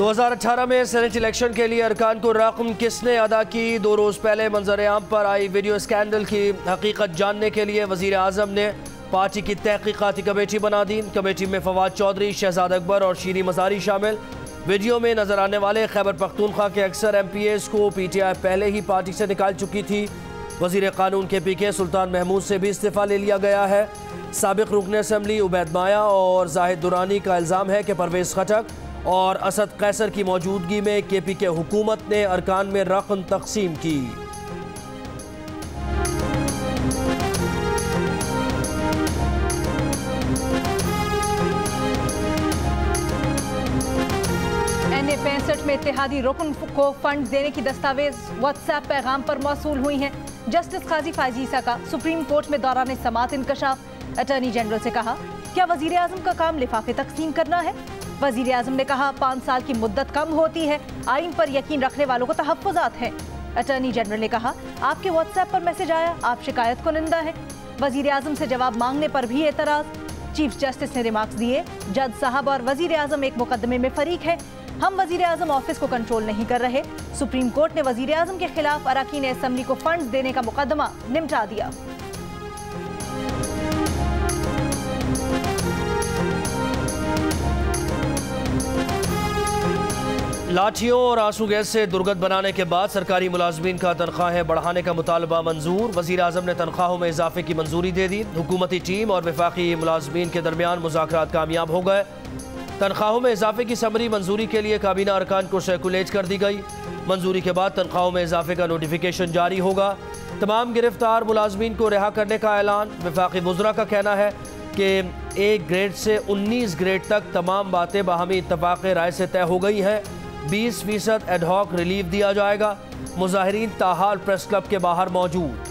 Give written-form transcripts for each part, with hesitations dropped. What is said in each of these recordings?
2018 में senate election के लिए अरकान को रकम किसने अदा की? 2 रोज़ पहले मंजर-ए-आम पर आई वीडियो स्कैंडल की हकीकत जानने के लिए वज़ीर आज़म ने पार्टी की तहकीकाती कमेटी बना दी। कमेटी में फवाद चौधरी, शहजाद अकबर और शीरी मज़ारी शामिल। वीडियो में नजर आने वाले खैबर पख्तूनख्वा के अक्सर MPAs को PTI पहले ही पार्टी से निकाल चुकी थी। वज़ीर कानून KPK सुल्तान महमूद से भी इस्तीफ़ा ले लिया गया है। साबिक़ रुकन असम्बली उबैद माया और जाहिद दुरानी का इल्ज़ाम है कि परवेज़ खटक और असद कैसर की मौजूदगी में KPK हुकूमत ने अरकान में रकम तकसीम की। NA-65 में इत्तेहादी रुकन को फंड देने की दस्तावेज WhatsApp पैगाम पर मौसूल हुई हैं। जस्टिस काजी फाजीसा का सुप्रीम कोर्ट में दौरान समाअत इंकशाफ। अटॉर्नी जनरल से कहा, क्या वजीर आजम का काम लिफाफे तकसीम करना है? वजीर आजम ने कहा, 5 साल की मुद्दत कम होती है, आइन पर यकीन रखने वालों को तहफ़्फ़ुज़ात हैं। अटॉर्नी जनरल ने कहा, आपके WhatsApp पर मैसेज आया, आप शिकायत को निंदा है। वजीर आजम से जवाब मांगने पर भी एतराज़। चीफ जस्टिस ने रिमार्क्स दिए, जज साहब और वजीर आजम एक मुकदमे में फरीक है, हम वजीर आजम ऑफिस को कंट्रोल नहीं कर रहे। सुप्रीम कोर्ट ने वजीर आजम के खिलाफ अरकान असम्बली को फंड देने का मुकदमा निपटा दिया। लाठियों और आंसू गैस से दुर्गत बनाने के बाद सरकारी मुलाजमीन का तनख्वाहें बढ़ाने का मुतालबा मंजूर। वज़ीर आज़म ने तनख्वाहों में इजाफे की मंजूरी दे दी। हुकूमती टीम और वफाकी मुलाजमीन के दरमियान मुज़ाकरात कामयाब हो गए। तनख्वाहों में इजाफे की समरी मंजूरी के लिए काबीना अरकान को सर्कुलेट कर दी गई। मंजूरी के बाद तनख्वाहों में इजाफे का नोटिफिकेशन जारी होगा। तमाम गिरफ्तार मुलाजमीन को रिहा करने का ऐलान। वफाकी वज़रा का कहना है कि 1 ग्रेड से 19 ग्रेड तक तमाम बातें बाहमी इत्तफाक़ राय से तय हो गई हैं। 20% एडहॉक रिलीफ दिया जाएगा। मुजाहिरीन ताहाल प्रेस क्लब के बाहर मौजूद।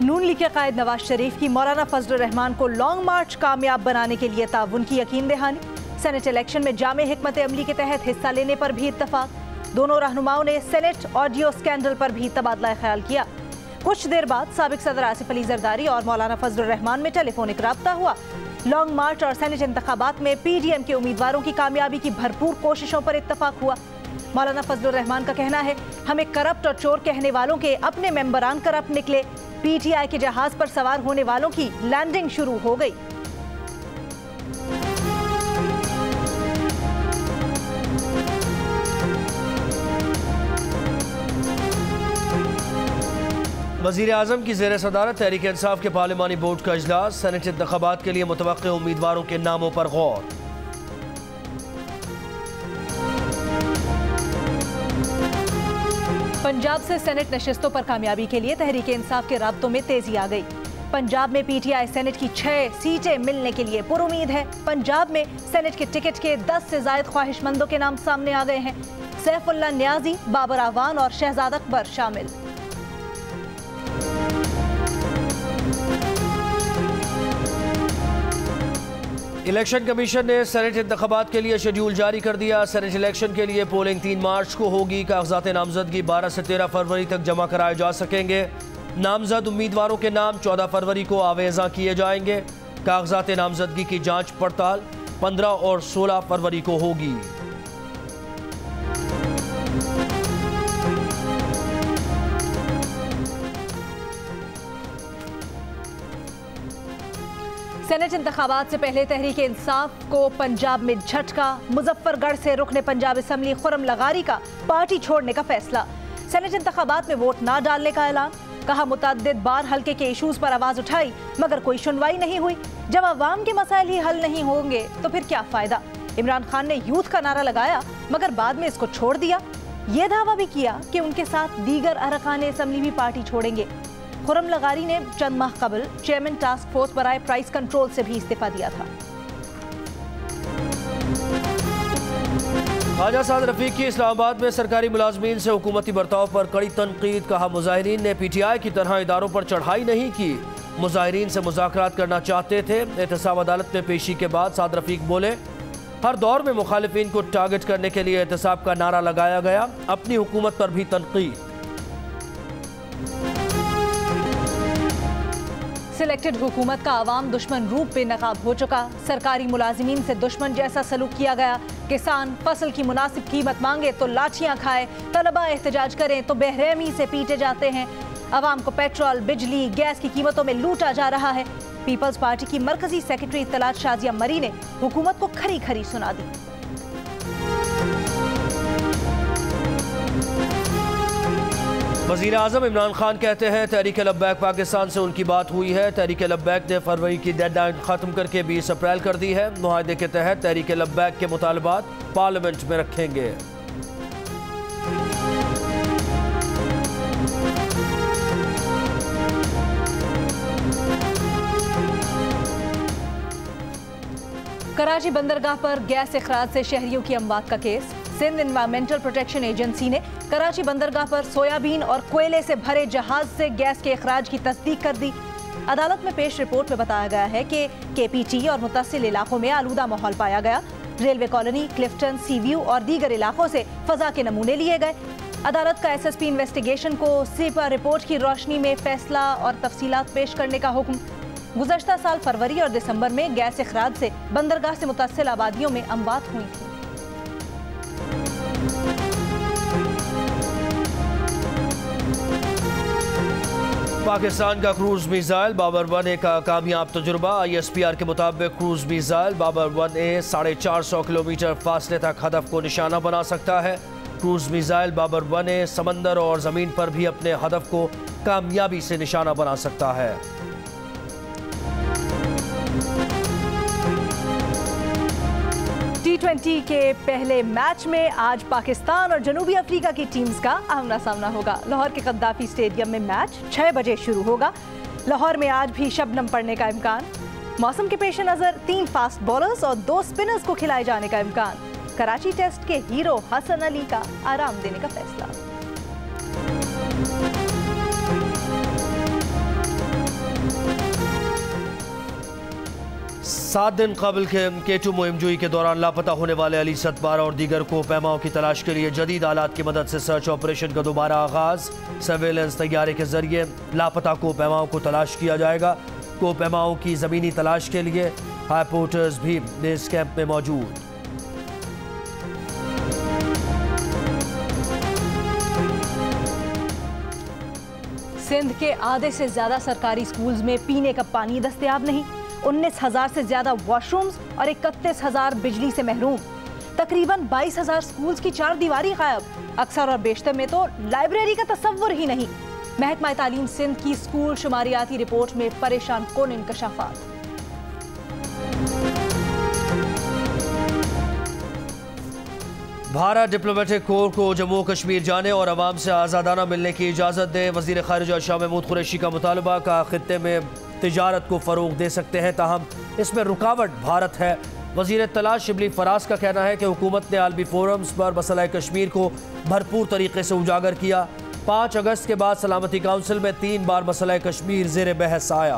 नून लीग के कायद नवाज शरीफ की मौलाना फजलुर रहमान को लॉन्ग मार्च कामयाब बनाने के लिए ताउन की यकीन दहानी। सेनेट इलेक्शन में जामे हिकमत अमली के तहत हिस्सा लेने पर भी इत्तफाक। दोनों रहनुमाओं ने सेनेट ऑडियो स्कैंडल पर भी तबादला ख्याल किया। कुछ देर बाद साबिक सदर आसिफ अली जरदारी और मौलाना फजलुर रहमान में टेलीफोनिक राब्ता हुआ। लॉन्ग मार्च और सेनेट इंतखाबात में PDM के उम्मीदवारों की कामयाबी की भरपूर कोशिशों पर इत्तफाक हुआ। मौलाना फजलुर रहमान का कहना है, हमें करप्ट और चोर कहने वालों के अपने मेंबरान करप्ट निकले। PTI के जहाज पर सवार होने वालों की लैंडिंग शुरू हो गई। वज़ीर आज़म की ज़ेर सदारत तहरीक इंसाफ के पार्लिमानी बोर्ड का इजलास। सेनेट इंतखाबात के लिए मुतवक्किल उम्मीदवारों के नामों पर गौर। पंजाब से सेनेट नशिस्तों पर कामयाबी के लिए तहरीक इंसाफ के राब्तों में तेजी आ गई। पंजाब में PTI सेनेट की 6 सीटें मिलने के लिए पुरुमीद है। पंजाब में सेनेट के टिकट के 10 से ज्यादा ख्वाहिशमंदों के नाम सामने आ गए हैं। सैफुल्लाह न्याजी, बाबर आवान और शहजाद अकबर शामिल। इलेक्शन कमीशन ने सेनेट इंतखाबात के लिए शेड्यूल जारी कर दिया। सेनेट इलेक्शन के लिए पोलिंग 3 मार्च को होगी। कागजात नामजदगी 12 से 13 फरवरी तक जमा कराए जा सकेंगे। नामजद उम्मीदवारों के नाम 14 फरवरी को आवेज़ा किए जाएंगे। कागजात नामजदगी की जांच पड़ताल 15 और 16 फरवरी को होगी। सेनेट इंतखाबात से पहले तहरीक इंसाफ को पंजाब में झटका। मुजफ्फरगढ़ से रुकने पंजाब असम्बली खुरम लगारी का पार्टी छोड़ने का फैसला। सेनेट इंतखाबात में वोट ना डालने का ऐलान। कहा, मुतअद्दिद बार हल्के के इशूज पर आवाज उठाई मगर कोई सुनवाई नहीं हुई। जब अवाम के मसाइल ही हल नहीं होंगे तो फिर क्या फायदा। इमरान खान ने यूथ का नारा लगाया मगर बाद में इसको छोड़ दिया। ये दावा भी किया कि उनके साथ दीगर अरकान असम्बली भी पार्टी छोड़ेंगे। खुरम लगारी ने चंद माह कबल चेयरमैन टास्क फोर्स बराए प्राइस कंट्रोल से भी इस्तीफा दिया था। ख्वाजा साद रफीक की इस्लामाबाद में सरकारी मुलाजमीन से हुकूमती बर्ताव पर कड़ी तनकीद। कहा, मुजाहिरीन ने PTI की तरह इदारों पर चढ़ाई नहीं की, मुजाहिरीन से मुज़ाकरात करना चाहते थे। एहतसाब अदालत में पेशी के बाद साद रफीक बोले, हर दौर में मुखालिफिन को टारगेट करने के लिए एहतसाब का नारा लगाया गया। अपनी हुकूमत पर भी तनकीद। इलेक्टेड हुकूमत का आवाम दुश्मन रूप बेनकाब हो चुका। सरकारी मुलाजिमीन से दुश्मन जैसा सलूक किया गया। किसान फसल की मुनासिब कीमत मांगे तो लाठियां खाए, तलबा एहतजाज करें तो बेरहमी से पीटे जाते हैं। आवाम को पेट्रोल, बिजली, गैस की कीमतों में लूटा जा रहा है। पीपल्स पार्टी की मरकजी सेक्रेटरी इत्तलात शाजिया मरी ने हुकूमत को खरी खरी सुना दी। वज़ीर आज़म इमरान खान कहते हैं तहरीक लब्बैक पाकिस्तान से उनकी बात हुई है। तहरीक लब्बैक ने फरवरी की डेडलाइन ख़त्म करके 20 अप्रैल कर दी है। मुआहदे के तहत तहरीक लब्बैक के मुतालबात पार्लियामेंट में रखेंगे। कराची बंदरगाह पर गैस इखराज से शहरियों की अमवात का केस। सिंध एनवायरमेंटल प्रोटेक्शन एजेंसी ने कराची बंदरगाह पर सोयाबीन और कोयले से भरे जहाज से गैस के इखराज की तस्दीक कर दी। अदालत में पेश रिपोर्ट में बताया गया है कि KPT और मुतसिल इलाकों में आलूदा माहौल पाया गया। रेलवे कॉलोनी, क्लिफ्टन, सीव्यू और दीगर इलाकों से फजा के नमूने लिए गए। अदालत का SSP इन्वेस्टिगेशन को सिपा रिपोर्ट की रोशनी में फैसला और तफसीलात पेश करने का हुक्म। गुज़श्ता साल फरवरी और दिसंबर में गैस इखराज से बंदरगाह से मुतसिल आबादियों में अमवात हुई थी। पाकिस्तान का क्रूज मिसाइल बाबर 1A का कामयाब तजुर्बा। ISPR के मुताबिक cruise missile Babar 1A 450 kilometre फासले तक हदफ को निशाना बना सकता है। क्रूज मिसाइल बाबर 1A समंदर और ज़मीन पर भी अपने हदफ को कामयाबी से निशाना बना सकता है। T20 के पहले मैच में आज पाकिस्तान और जनूबी अफ्रीका की टीम्स का आमना सामना होगा। लाहौर के गद्दाफी स्टेडियम में मैच 6 बजे शुरू होगा। लाहौर में आज भी शबनम पड़ने का इम्कान। मौसम के पेश नज़र 3 फास्ट बॉलर्स और 2 स्पिनर्स को खिलाए जाने का इम्कान। कराची टेस्ट के हीरो हसन अली का आराम देने का फैसला। सात दिन कबल के K2 मुहिमजोई के दौरान लापता होने वाले अली सतबारा और दीगर को पैमाओं की तलाश के लिए जदीद आलात की मदद से सर्च ऑपरेशन का दोबारा आगाज। सर्वेलेंस तैयारे के जरिए लापता को पैमाओं को तलाश किया जाएगा। को पैमाओं की ज़मीनी तलाश के लिए हाईपोर्टर्स भी बेस कैंप में मौजूद। सिंध के आधे से ज्यादा सरकारी स्कूल्स में पीने का पानी दस्तयाब नहीं। 19,000 से ज्यादा वॉशरूम्स और 31,000 बिजली से महरूम। तकरीबन 22,000 स्कूल्स की 4 दीवारी गायब। अक्सर और बेशतर में तो लाइब्रेरी का तस्वुर ही नहीं। महकमा तालीम सिंध की स्कूल शुमारियाती रिपोर्ट में परेशान कौन इंकशाफात। भारत डिप्लोमेटिक कोर को जम्मू कश्मीर जाने और अवाम से आज़ादाना मिलने की इजाज़त दे। वज़ीर ख़ारिजा शाह महमूद कुरैशी का मुतालबा का खित्ते में तिजारत को फ़रोग़ दे सकते हैं, ताहम इसमें रुकावट भारत है। वज़ीर इत्तलात शिबली फराज का कहना है कि हुकूमत ने आलमी फोरम्स पर मसला कश्मीर को भरपूर तरीके से उजागर किया। 5 अगस्त के बाद सलामती काउंसिल में 3 बार मसला कश्मीर ज़ेर बहस आया।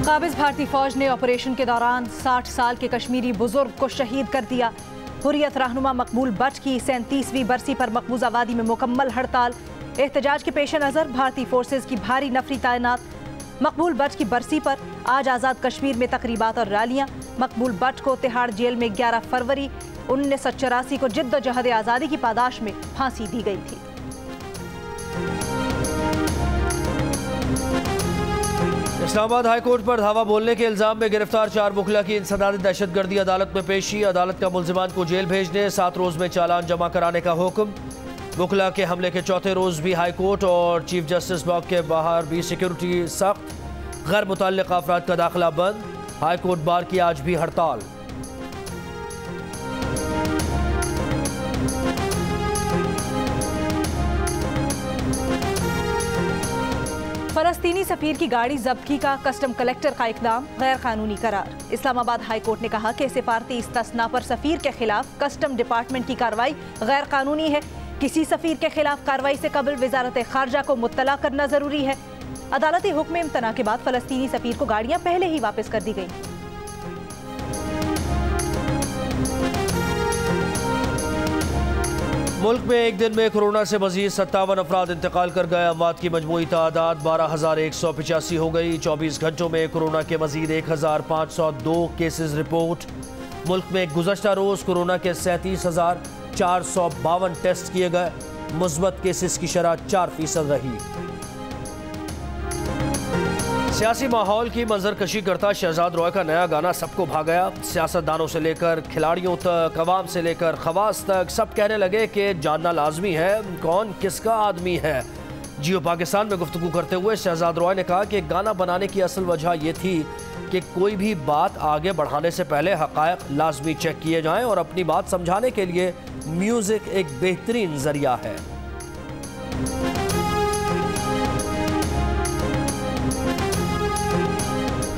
काबिज भारतीय फौज ने ऑपरेशन के दौरान 60 साल के कश्मीरी बुजुर्ग को शहीद कर दिया। हुर्रियत रहनुमा मकबूल बट की 37वीं बरसी पर मकबूजा वादी में मुकम्मल हड़ताल। एहतजाज के पेश नज़र भारतीय फोर्सेज की भारी नफरी तैनात। मकबूल बट की बरसी पर आज आज़ाद कश्मीर में तकरीबात और रैलियाँ। मकबूल बट को तिहाड़ जेल में 11 फरवरी 1984 को जिद्दोजहद आज़ादी की पादाश में फांसी दी गई थी। इस्लामाबाद हाईकोर्ट पर धावा बोलने के इल्जाम में गिरफ्तार 4 वकला की इंसदादी दहशतगर्दी अदालत में पेशी। अदालत का मुल्जिमान को जेल भेजने 7 रोज में चालान जमा कराने का हुक्म। वकला के हमले के चौथे रोज भी हाईकोर्ट और चीफ जस्टिस ब्लॉक के बाहर भी सिक्योरिटी सख्त। गैर मुतल्लिक़ अफराद का दाखिला बंद। हाईकोर्ट बार की आज भी हड़ताल। फलस्तीनी सफीर की गाड़ी जब्ती का कस्टम कलेक्टर का इकदाम गैर कानूनी करार। इस्लामाबाद हाई कोर्ट ने कहा कि सिफारती इस्तिस्ना पर सफीर के खिलाफ कस्टम डिपार्टमेंट की कार्रवाई गैर कानूनी है। किसी सफीर के खिलाफ कार्रवाई से कबल वजारत खारजा को मुत्तला करना जरूरी है। अदालती हुक्म इम्तना के बाद फलस्तीनी सफीर को गाड़ियां पहले ही वापस कर दी गई। मुल्क में एक दिन में कोरोना से मजीद 57 अफराद इंतकाल कर गए। अमवात की मजमूई तादाद 12,185 हो गई। 24 घंटों में कोरोना के मजीद 1,502 केसेस रिपोर्ट। मुल्क में गुज़श्ता रोज़ कोरोना के 37,452 टेस्ट किए गए। मुस्बत केसेस की शरह 4% रही। सियासी माहौल की मंजरकशी करता शहजाद रॉय का नया गाना सबको भा गया। सियासतदानों से लेकर खिलाड़ियों तक, अवाम से लेकर खवास तक सब कहने लगे कि जानना लाजमी है कौन किसका आदमी है। जियो पाकिस्तान में गुफ्तगू करते हुए शहजाद रॉय ने कहा कि गाना बनाने की असल वजह यह थी कि कोई भी बात आगे बढ़ाने से पहले हक़ाइक़ लाजमी चेक किए जाएं और अपनी बात समझाने के लिए म्यूज़िक एक बेहतरीन जरिया है।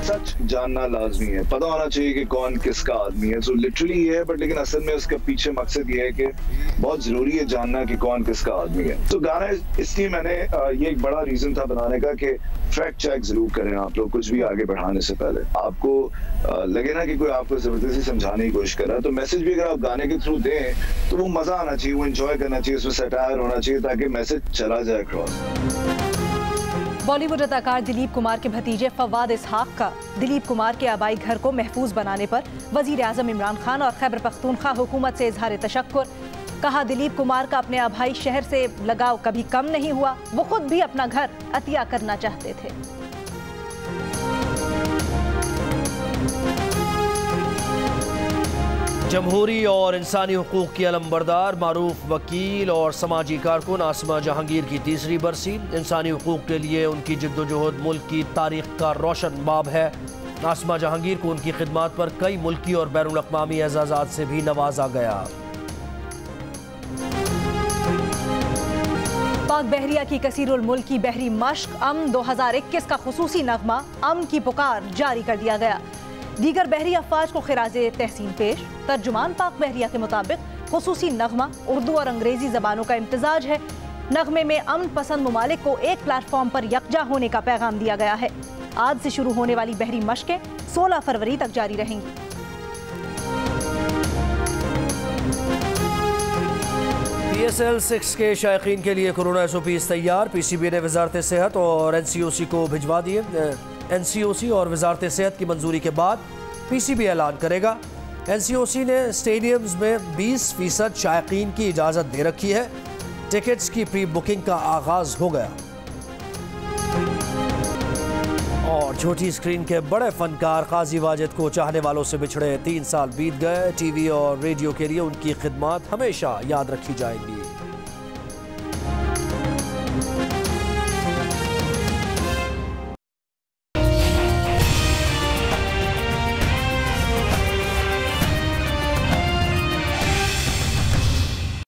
सच जानना लाजमी है, पता होना चाहिए कि कौन किसका आदमी है। सो लिटरली ये है, बट लेकिन असल में उसका पीछे मकसद ये है कि बहुत जरूरी है जानना कि कौन किसका आदमी है। तो गाना इसलिए मैंने ये एक बड़ा रीजन था बनाने का कि फैक्ट चेक जरूर करें आप लोग कुछ भी आगे बढ़ाने से पहले। आपको लगे ना कि कोई आपको जबरदस्ती समझाने की कोशिश कर रहा है, तो मैसेज भी अगर आप गाने के थ्रू दें तो वो मजा आना चाहिए, वो एंजॉय करना चाहिए, उसमें सटायर होना चाहिए ताकि मैसेज चला जाए क्रॉस। बॉलीवुड अदाकार दिलीप कुमार के भतीजे फवाद इसहाक का दिलीप कुमार के आबाई घर को महफूज बनाने पर वजीर आजम इमरान खान और खैबर पख्तूनख्वा हुकूमत से इजहार तशक्कुर। कहा, दिलीप कुमार का अपने आबाई शहर से लगाव कभी कम नहीं हुआ, वो खुद भी अपना घर अतिया करना चाहते थे। जमहूरी और इंसानी हुकूक की अलमबरदार, मारूफ वकील और समाजी कारकुन आसमा जहांगीर की तीसरी बरसी। इंसानी हुकूक के लिए उनकी जिद्दोजहद मुल्क की तारीख का रोशन बाब है। आसमा जहांगीर को उनकी खिदमात पर कई मुल्की और बैनुल अक़वामी एजाज़ात से भी नवाजा गया। पाक बहरिया की कसीरुल मुल्की बहरी मश्क अमन 2021 का खुसूसी नगमा अमन की पुकार जारी कर दिया गया। दीगर बहरी अफवाज को खिराजे तहसीन पेश। तर्जुमान पाक बहरिया के मुताबिक खुसूसी नगमा उर्दू और अंग्रेजी जबानों का इम्तजाज है। नगमे में अमन पसंद ममालिक को एक प्लेटफॉर्म पर यकजा होने का पैगाम दिया गया है। आज से शुरू होने वाली बहरी मशकें 16 फरवरी तक जारी रहेंगी। PSL 6 के शायकीन के लिए कोरोना SOPs तैयार। PCB ने वजारत सेहत और NCOC को भिजवा दिए। NCOC और वजारत सेहत की मंजूरी के बाद PCB ऐलान करेगा। NCOC ने स्टेडियम्स में 20% शायकीन की इजाज़त दे रखी है। टिकट्स की प्री बुकिंग का आगाज़ हो गया। और छोटी स्क्रीन के बड़े फनकार काजी वाजिद को चाहने वालों से बिछड़े 3 साल बीत गए। TV और रेडियो के लिए उनकी खिदमत हमेशा याद रखी जाएंगी।